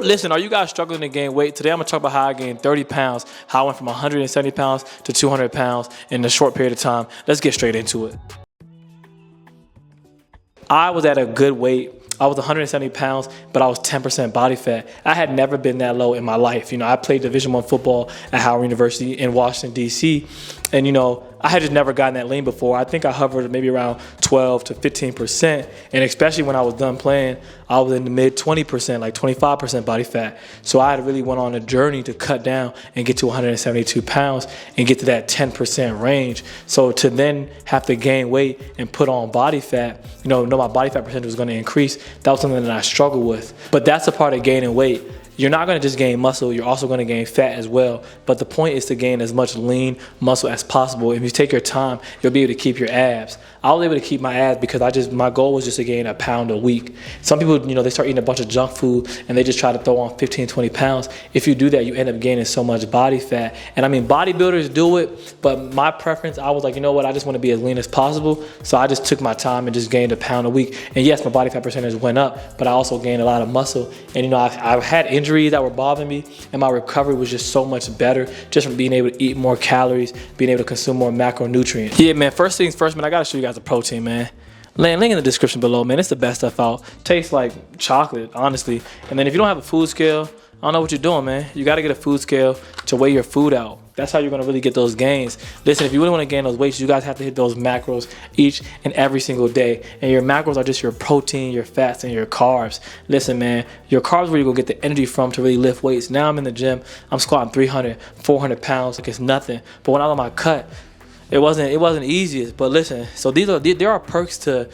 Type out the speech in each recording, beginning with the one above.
Listen, are you guys struggling to gain weight? Today I'm gonna talk about how I gained 30 pounds, how I went from 170 pounds to 200 pounds in a short period of time. Let's get straight into it. I was at a good weight. I was 170 pounds, but I was 10% body fat. I had never been that low in my life. I played Division I football at Howard University in Washington, D.C., and, I had just never gotten that lean before. I think I hovered maybe around 12 to 15%, and especially when I was done playing, I was in the mid 20%, like 25% body fat. So I had really went on a journey to cut down and get to 172 pounds and get to that 10% range. So to then have to gain weight and put on body fat, know my body fat percentage was going to increase. That was something that I struggled with. But that's a part of gaining weight. You're not going to just gain muscle, you're also going to gain fat as well. But the point is to gain as much lean muscle as possible. If you take your time, you'll be able to keep your abs. I was able to keep my abs because my goal was just to gain a pound a week. Some people, they start eating a bunch of junk food and they just try to throw on 15, 20 pounds. If you do that, you end up gaining so much body fat. And bodybuilders do it, but my preference, I was like, I just want to be as lean as possible. So I just took my time and just gained a pound a week. And yes, my body fat percentage went up, but I also gained a lot of muscle. And I've had injuries that were bothering me, and my recovery was just so much better just from being able to eat more calories, being able to consume more macronutrients. Yeah, man, first things first, man, I gotta show you guys the protein, man. Link in the description below, man. It's the best stuff out. Tastes like chocolate, honestly. And then if you don't have a food scale, I don't know what you're doing, man. You gotta get a food scale to weigh your food out. That's how you're gonna really get those gains. Listen, if you really wanna gain those weights, you guys have to hit those macros each and every single day. And your macros are just your protein, your fats, and your carbs. Listen, man, your carbs are where you're gonna get the energy from to really lift weights. Now I'm in the gym, I'm squatting 300, 400 pounds like it's nothing. But when I was on my cut, it wasn't easiest, but listen. So there are perks to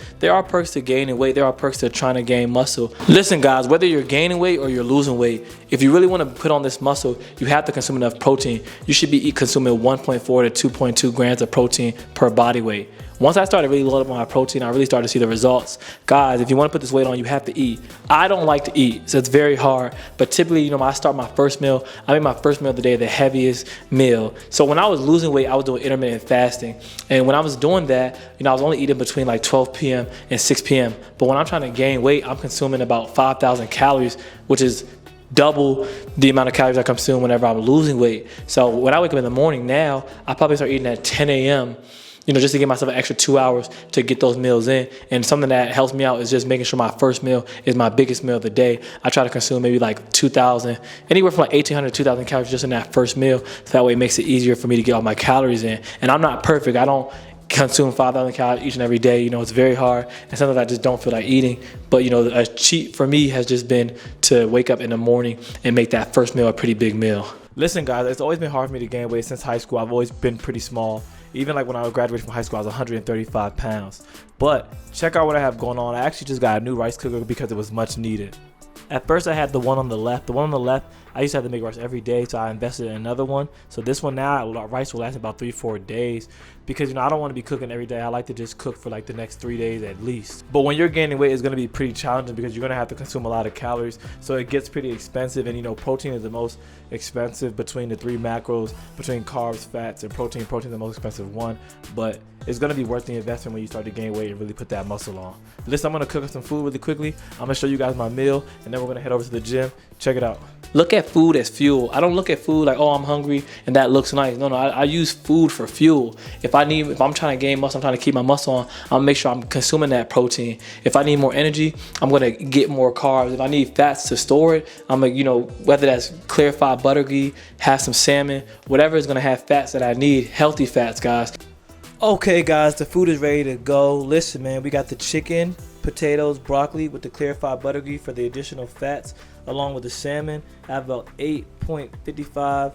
gaining weight. There are perks to trying to gain muscle. Listen, guys, whether you're gaining weight or you're losing weight, if you really want to put on this muscle, you have to consume enough protein. You should be consuming 1.4 to 2.2 grams of protein per body weight. Once I started really loading up on my protein, I really started to see the results. Guys, if you want to put this weight on, you have to eat. I don't like to eat, so it's very hard. But typically, when I start my first meal, I make my first meal of the day the heaviest meal. So when I was losing weight, I was doing intermittent fasting. And when I was doing that, I was only eating between like 12 p.m. and 6 p.m. But when I'm trying to gain weight, I'm consuming about 5,000 calories, which is double the amount of calories I consume whenever I'm losing weight. So when I wake up in the morning now, I probably start eating at 10 a.m., just to give myself an extra 2 hours to get those meals in. And something that helps me out is just making sure my first meal is my biggest meal of the day. I try to consume maybe like 2,000, anywhere from like 1,800 to 2,000 calories just in that first meal. So that way it makes it easier for me to get all my calories in. And I'm not perfect. I don't consume 5,000 calories each and every day. It's very hard. And sometimes I just don't feel like eating. But, a cheat for me has just been to wake up in the morning and make that first meal a pretty big meal. Listen, guys, it's always been hard for me to gain weight since high school. I've always been pretty small. Even like when I graduated from high school, I was 135 pounds. But check out what I have going on. I actually just got a new rice cooker because it was much needed. At first, I had the one on the left. The one on the left, I used to have to make rice every day, so I invested in another one. So this one now, rice will last about 3-4 days because, I don't want to be cooking every day. I like to just cook for like the next 3 days at least. But when you're gaining weight, it's going to be pretty challenging because you're going to have to consume a lot of calories. So it gets pretty expensive. And, protein is the most expensive between the three macros, between carbs, fats, and protein. Protein is the most expensive one. But it's going to be worth the investment when you start to gain weight and really put that muscle on. Listen, I'm going to cook up some food really quickly. I'm going to show you guys my meal, and then we're going to head over to the gym. Check it out. Look at food as fuel. I don't look at food like, oh, I'm hungry and that looks nice. No, I use food for fuel. If I'm trying to gain muscle, I'm trying to keep my muscle on, I'm gonna make sure I'm consuming that protein. If I need more energy, I'm gonna get more carbs. If I need fats to store it, I'm gonna, whether that's clarified butter ghee, have some salmon, whatever is gonna have fats that I need, healthy fats, guys. Okay, guys, the food is ready to go. Listen, man, we got the chicken, potatoes, broccoli with the clarified butter ghee for the additional fats, along with the salmon. I have about 8.55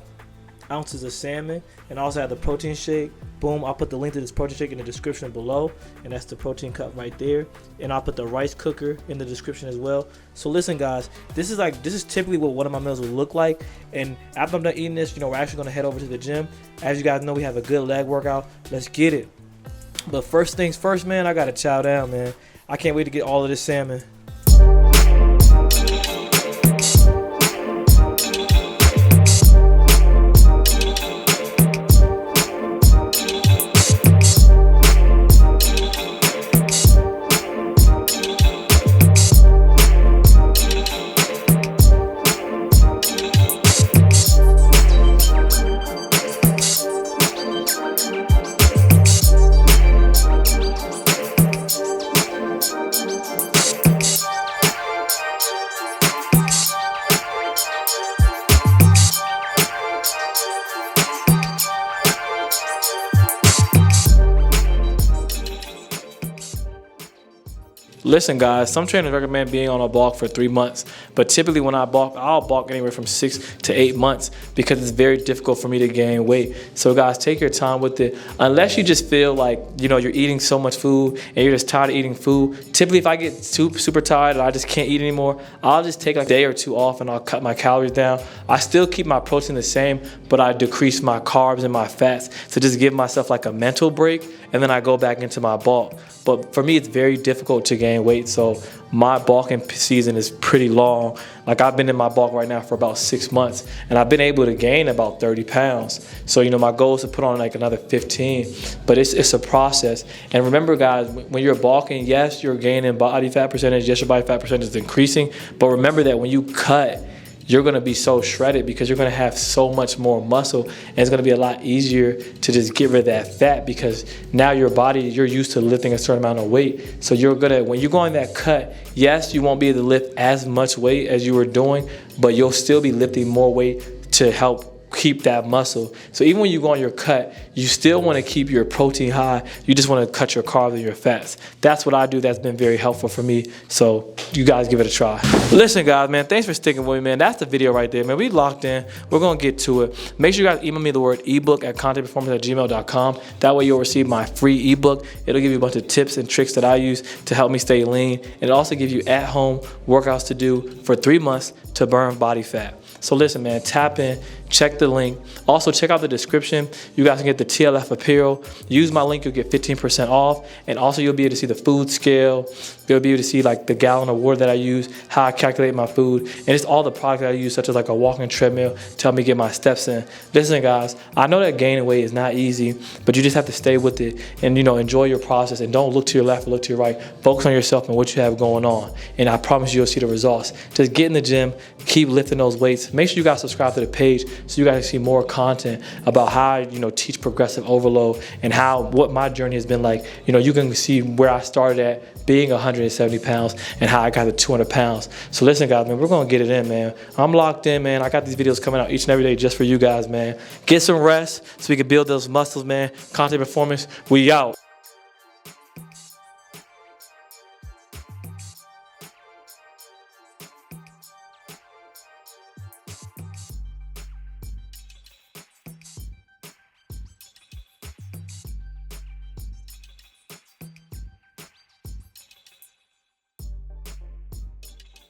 ounces of salmon, and also have the protein shake. Boom, I'll put the link to this protein shake in the description below, and that's the protein cup right there. And I'll put the rice cooker in the description as well. So listen, guys, this is typically what one of my meals would look like. And after I'm done eating this, we're actually gonna head over to the gym. As you guys know, we have a good leg workout. Let's get it. But first things first, man, I gotta chow down, man. I can't wait to get all of this salmon. Listen, guys, some trainers recommend being on a bulk for 3 months, but typically when I bulk, I'll bulk anywhere from 6 to 8 months because it's very difficult for me to gain weight. So guys, take your time with it. Unless you just feel like, you know, you're eating so much food and you're just tired of eating food. Typically, if I get super tired and I just can't eat anymore, I'll just take like a day or two off and I'll cut my calories down. I still keep my protein the same, but I decrease my carbs and my fats to just give myself like a mental break, and then I go back into my bulk. But for me, it's very difficult to gain weight, so my bulking season is pretty long. Like, I've been in my bulk right now for about 6 months, and I've been able to gain about 30 pounds. So, you know, my goal is to put on like another 15, but it's a process. And remember, guys, when you're bulking, yes, you're gaining body fat percentage, yes, your body fat percentage is increasing, but remember that when you cut, you're gonna be so shredded because you're gonna have so much more muscle, and it's gonna be a lot easier to just get rid of that fat because now your body, you're used to lifting a certain amount of weight. So you're gonna, when you go on that cut, yes, you won't be able to lift as much weight as you were doing, but you'll still be lifting more weight to help keep that muscle. So even when you go on your cut, you still want to keep your protein high. You just want to cut your carbs and your fats. That's what I do. That's been very helpful for me. So you guys give it a try. Listen, guys, man, thanks for sticking with me, man. That's the video right there, man. We locked in. We're going to get to it. Make sure you guys email me the word ebook at contehperform@gmail.com. That way you'll receive my free ebook. It'll give you a bunch of tips and tricks that I use to help me stay lean. And it'll also give you at-home workouts to do for 3 months to burn body fat. So listen, man, tap in, check the link. Also, check out the description. You guys can get the TLF apparel. Use my link, you'll get 15% off. And also, you'll be able to see the food scale. You'll be able to see like the gallon of water that I use, how I calculate my food, and it's all the products that I use, such as like a walking treadmill to help me get my steps in. Listen, guys, I know that gaining weight is not easy, but you just have to stay with it and, you know, enjoy your process, and don't look to your left or look to your right. Focus on yourself and what you have going on, and I promise you'll see the results. Just get in the gym, keep lifting those weights. Make sure you guys subscribe to the page so you guys can see more content about how I, you know, teach progressive overload and what my journey has been like. You know, you can see where I started at being 170 pounds and how I got to 200 pounds. So listen, guys, man, we're going to get it in, man. I'm locked in, man. I got these videos coming out each and every day just for you guys, man. Get some rest so we can build those muscles, man. Content Performance, we out.